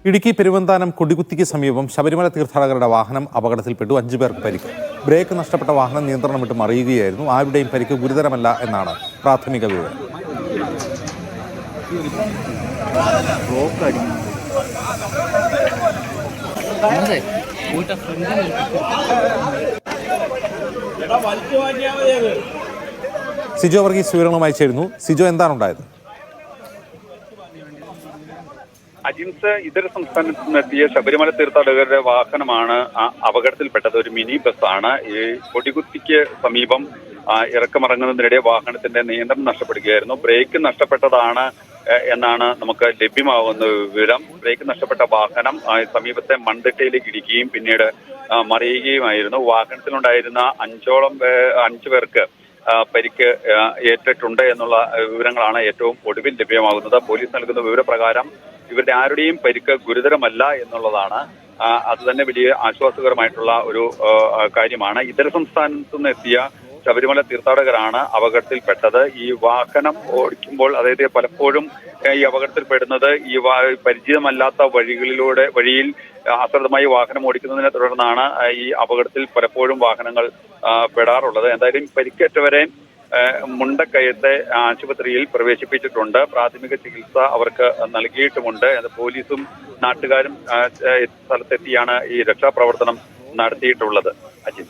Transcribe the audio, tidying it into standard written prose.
ഇടുക്കി പെരുവന്താനം കൊടികുത്തിക്ക് സമീപം ശബരിമല തീർത്ഥാടകരുടെ വാഹനം അപകടത്തിൽപ്പെട്ടു. 5 പേർക്ക് പരിക്ക്. ബ്രേക്ക് നഷ്ടപ്പെട്ട വാഹനം നിയന്ത്രണം വിട്ട് മറിയുകയായിരുന്നു. ആരുടെയും പരിക്ക് ഗുരുതരമല്ല എന്നാണ് പ്രാഥമിക വിവരം. സിജോ വർഗീസ് വിവരങ്ങളുമായി ചേരുന്നു. സിജോ, എന്താണ് ഉണ്ടായത്? അജിൻസ്, ഇതര സംസ്ഥാനത്ത് നിന്നെത്തിയ ശബരിമല തീർത്ഥാടകരുടെ വാഹനമാണ് അപകടത്തിൽപ്പെട്ടത്. ഒരു മിനി ബസ്സാണ്. ഈ കൊടികുത്തിക്ക് സമീപം ഇറക്കമിറങ്ങുന്നതിനിടെ വാഹനത്തിന്റെ നിയന്ത്രണം നഷ്ടപ്പെടുകയായിരുന്നു. ബ്രേക്ക് നഷ്ടപ്പെട്ടതാണ് എന്നാണ് നമുക്ക് ലഭ്യമാകുന്ന വിവരം. ബ്രേക്ക് നഷ്ടപ്പെട്ട വാഹനം സമീപത്തെ മൺതിട്ടയിലേക്ക് ഇടിക്കുകയും പിന്നീട് മറിയുകയുമായിരുന്നു. വാഹനത്തിലുണ്ടായിരുന്ന 5 പേർക്ക് പരിക്ക് ഏറ്റിട്ടുണ്ട് എന്നുള്ള വിവരങ്ങളാണ് ഏറ്റവും ഒടുവിൽ ലഭ്യമാകുന്നത്. പോലീസ് നൽകുന്ന വിവരപ്രകാരം ഇവരുടെ ആരുടെയും പരിക്ക് ഗുരുതരമല്ല എന്നുള്ളതാണ്. അത് തന്നെ വലിയ ആശ്വാസകരമായിട്ടുള്ള ഒരു കാര്യമാണ്. ഇതര സംസ്ഥാനത്തു നിന്ന് എത്തിയ ശബരിമല തീർത്ഥാടകരാണ് അപകടത്തിൽപ്പെട്ടത്. ഈ വാഹനം ഓടിക്കുമ്പോൾ, അതായത് പലപ്പോഴും ഈ അപകടത്തിൽപ്പെടുന്നത് ഈ പരിചിതമല്ലാത്ത വഴിയിൽ അശ്രദ്ധമായി വാഹനം ഓടിക്കുന്നതിനെ തുടർന്നാണ് ഈ അപകടത്തിൽ പലപ്പോഴും വാഹനങ്ങൾ പെടാറുള്ളത്. എന്തായാലും പരിക്കേറ്റവരെ മുണ്ടക്കയത്തെ ആശുപത്രിയിൽ പ്രവേശിപ്പിച്ചിട്ടുണ്ട്. പ്രാഥമിക ചികിത്സ അവർക്ക് നൽകിയിട്ടുമുണ്ട്. പോലീസും നാട്ടുകാരും സ്ഥലത്തെത്തിയാണ് ഈ രക്ഷാപ്രവർത്തനം നടത്തിയിട്ടുള്ളത്. അജിത്.